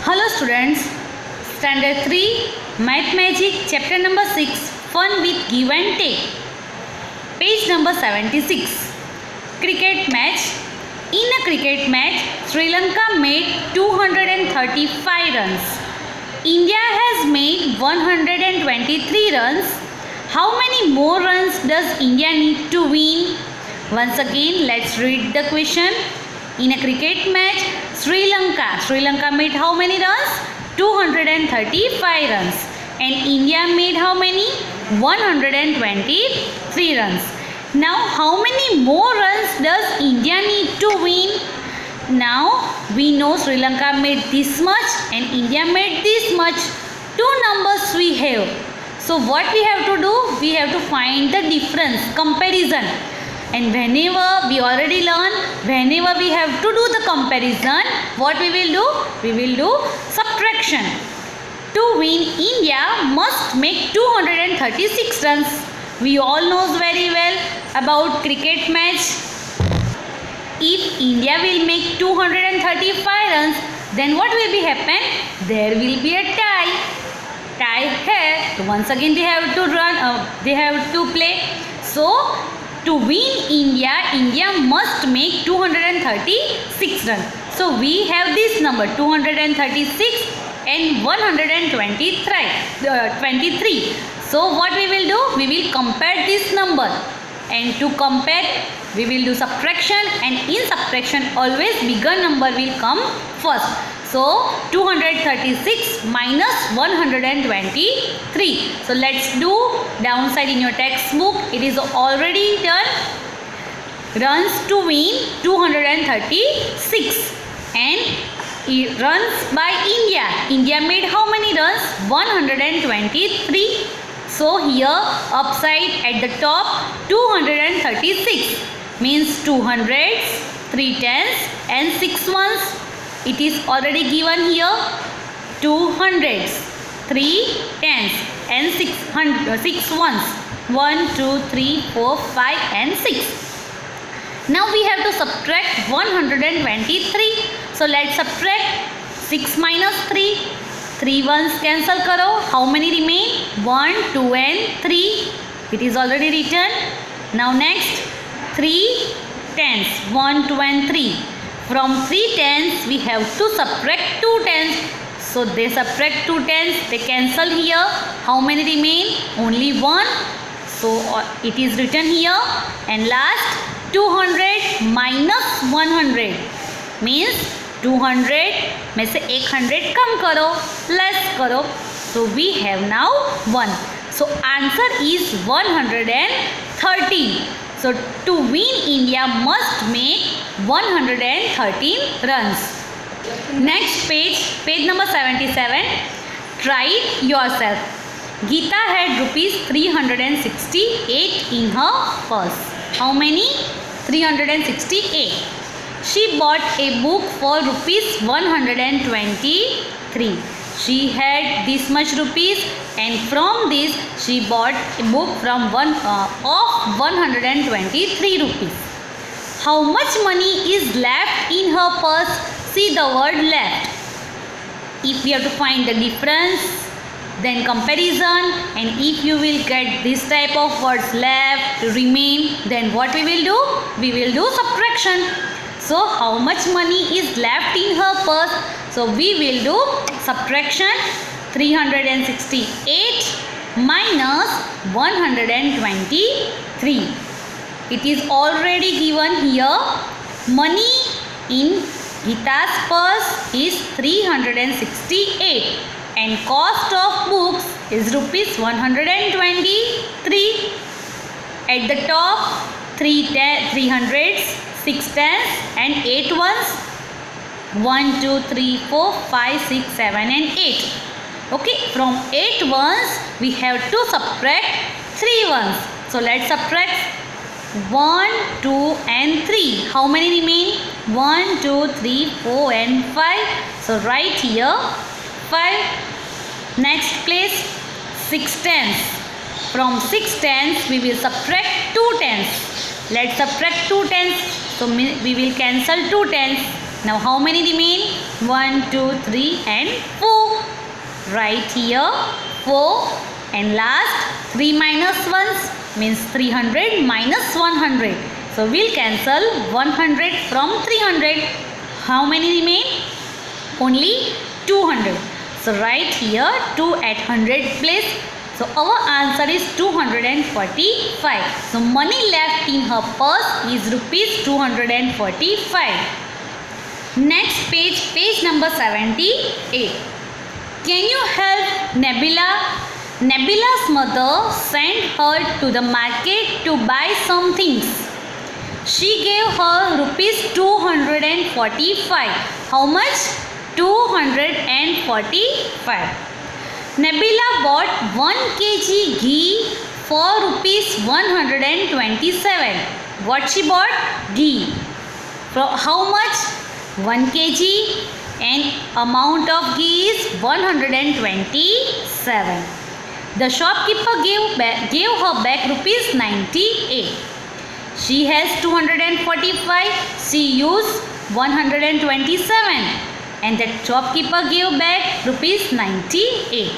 Hello students, Standard 3, Math Magic, Chapter number 6, Fun with Give and Take. Page number 76. Cricket match. In a cricket match, Sri Lanka made 235 runs. India has made 123 runs. How many more runs does India need to win? Once again, let's read the question. In a cricket match, Sri Lanka made how many runs? 235 runs. And India made how many? 123 runs. Now, how many more runs does India need to win? Now, we know Sri Lanka made this much and India made this much. Two numbers we have. So, what we have to do? We have to find the difference, comparison. And whenever we already learn, whenever we have to do the comparison, what we will do? We will do subtraction. To win, India must make 236 runs. We all knows very well about cricket match. If India will make 235 runs, then what will be happen? There will be a tie. Tie here. So once again they have to run. They have to play. So to win India must make 236 runs. So we have this number 236 and 123. So what we will do? We will compare this number. And to compare, we will do subtraction, and in subtraction always bigger number will come first. So 236 minus 123. So let's do downside in your textbook. It is already done. Runs to win 236 and runs by India. India made how many runs? 123. So here upside at the top 236 means 2 hundreds, 3 tens and 6 ones. It is already given here 2 hundreds, 3 tens and 6 ones. 1, 2, 3, 4, 5 and 6. Now we have to subtract 123. So let's subtract 6 minus 3. 3 ones cancel karo. How many remain? 1, 2 and 3. It is already written. Now next 3 tens. 1, 2 and 3. From 3 tens we have to subtract 2 tens. So they subtract 2 tens. They cancel here. How many remain? Only 1. So it is written here. And last 200 minus 100 means 200 में से 100 कम करो, less करो. So we have now 1. So answer is 113. So to win, India must make 113 runs. Next page number 77. Try it yourself. Geeta had rupees 368 in her purse. How many? 368. She bought a book for rupees 123. She had this much rupees, and from this she bought a book from of 123 rupees. How much money is left in her purse? See the word left. If we have to find the difference, then comparison, and if you will get this type of words left, remain, then what we will do? We will do subtraction. So how much money is left in her purse? So we will do subtraction. 368 minus 123. It is already given here. Money in Geeta's purse is 368 and cost of books is rupees 123. At the top 3 hundreds, 6 tens and 8 ones. 1, 2, 3, 4, 5, 6, 7 and 8. Okay, from 8 ones we have to subtract 3 ones. So let's subtract 1, 2 and 3. How many remain? 1, 2, 3, 4 and 5. So write here 5. Next place 6 tens. From 6 tens we will subtract 2 tens. Let's subtract 2 tens. So we will cancel 2 tens. Now how many remain? 1, 2, 3 and 4. Write here 4 and last 3 minus 1 means 300 minus 100. So we'll cancel 100 from 300. How many remain? Only 200. So write here 2 at 100 place. So our answer is 245. So money left in her purse is rupees 245. Next page, page number 78. Can you help Nabila? Nabila's mother sent her to the market to buy some things. She gave her rupees 245. How much? 245. Nabila bought 1 kg ghee for rupees 127. What she bought? Ghee. For how much? 1 kg and amount of ghee is 127. The shopkeeper gave her back rupees 98. She has 245. She used 127. And the shopkeeper gave back rupees 98.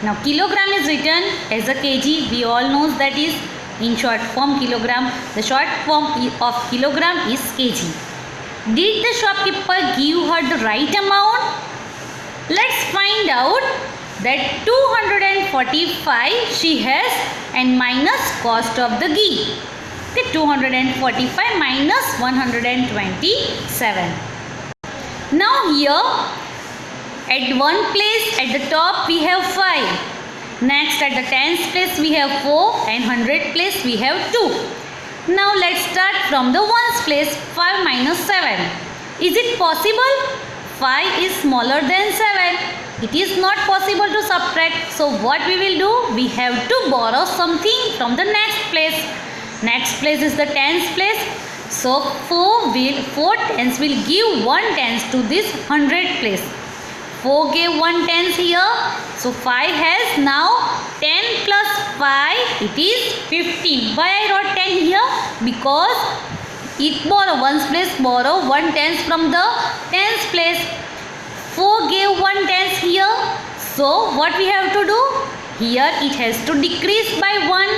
Now kilogram is written as a kg. We all know that is in short form kilogram. The short form of kilogram is kg. Did the shopkeeper give her the right amount? Let's find out that 245 she has and minus cost of the ghee. Okay, 245 minus 127. Now here at one place at the top we have 5. Next at the 10th place we have 4 and 100th place we have 2. Now let's start from the 1st place. 5 minus 7. Is it possible? 5 is smaller than 7. It is not possible to subtract. So what we will do? We have to borrow something from the next place. Next place is the 10th place. So 4 tens will give 1 tens to this 100th place. 4 gave 1 tens here. So 5 has now 10 plus 5 it is 15. Why I wrote 10 here? Because it borrow 1's place borrow 1 tens from the 10th place. 4 gave 1 tens here. So what we have to do? Here it has to decrease by 1.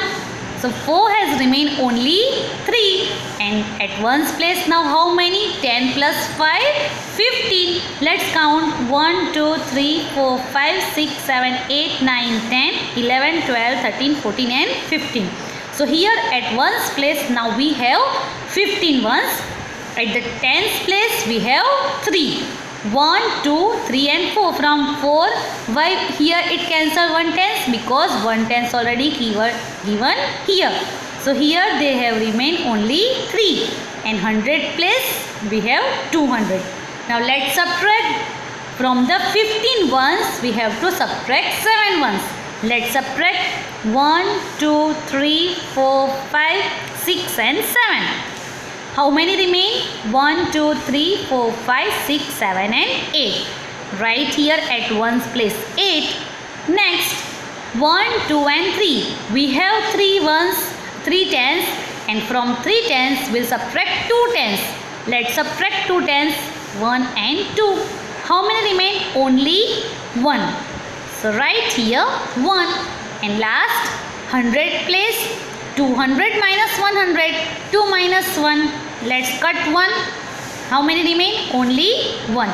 So 4 has remained only 3 and at 1's place now how many? 10 plus 5 15. Let's count 1, 2, 3, 4, 5, 6, 7, 8, 9, 10, 11, 12, 13, 14 and 15. So here at 1's place now we have 15 ones. At the 10th place we have 3. 1, 2, 3 and 4. From 4, why here it cancel 1 tens? Because 1 tens already given here. So here they have remained only 3. And 100 place we have 200. Now let's subtract. From the 15 ones we have to subtract 7 ones. Let's subtract 1, 2, 3, 4, 5, 6 and 7. How many remain? 1, 2, 3, 4, 5, 6, 7 and 8. Right here at 1's place 8. Next 1, 2 and 3. We have 3 ones, 3 tens and from 3 tens we'll subtract 2 tens. Let's subtract 2 tens, 1 and 2. How many remain? Only 1. So right here 1 and last 100 place 200 minus 100, 2 minus 1. Let's cut 1. How many remain? Only 1.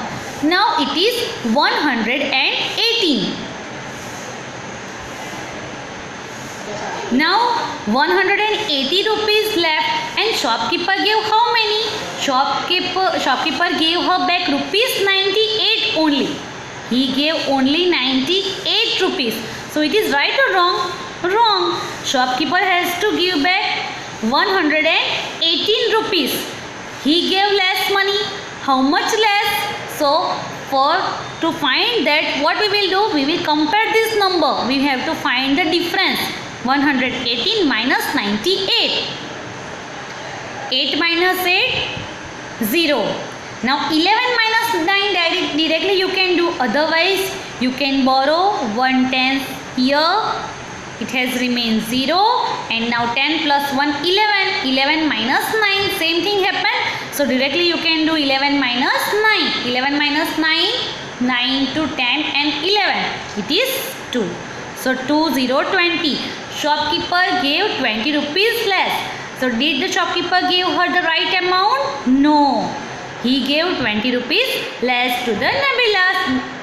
Now it is 118. Now 180 rupees left and shopkeeper gave how many? Shopkeeper gave her back rupees 98 only. He gave only 98 rupees. So it is right or wrong? Wrong. Shopkeeper has to give back 118 rupees. He gave less money. How much less? So to find that what we will do? We will compare this number. We have to find the difference. 118 minus 98. 8 minus 8, 0. Now 11 minus 9 directly you can do. Otherwise you can borrow 1 tenth here. It has remained 0 and now 10 plus 1 11. 11 minus 9 same thing happened. So directly you can do 11 minus 9. 11 minus 9, 9 to 10 and 11. It is 2. So 2, 0, 20. Shopkeeper gave 20 rupees less. So did the shopkeeper give her the right amount? No. He gave 20 rupees less to the Nabila.